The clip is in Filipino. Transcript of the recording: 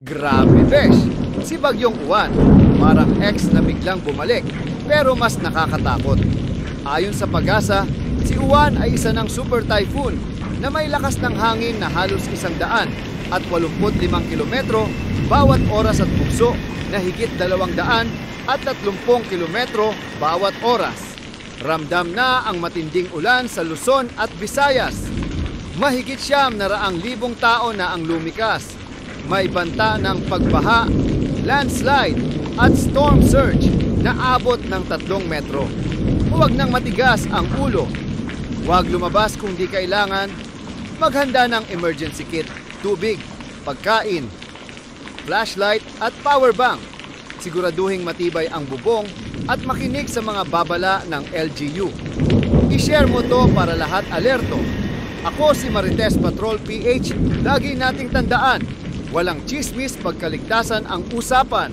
Grabe, besh! Si Bagyong Uwan, parang ex na biglang bumalik, pero mas nakakatakot. Ayon sa Pag-asa, si Uwan ay isa ng super typhoon na may lakas ng hangin na halos 185 kilometro bawat oras at bugso na higit 230 kilometro bawat oras. Ramdam na ang matinding ulan sa Luzon at Visayas. Mahigit 700,000 tao na ang lumikas. May banta ng pagbaha, landslide at storm surge na abot ng 3 metro. Huwag nang matigas ang ulo. Huwag lumabas kung di kailangan. Maghanda ng emergency kit, tubig, pagkain, flashlight at power bank. Siguraduhing matibay ang bubong at makinig sa mga babala ng LGU. I-share mo to para lahat alerto. Ako si Marites Patrol PH. Lagi nating tandaan, walang chismis pagkaligtasan ang usapan.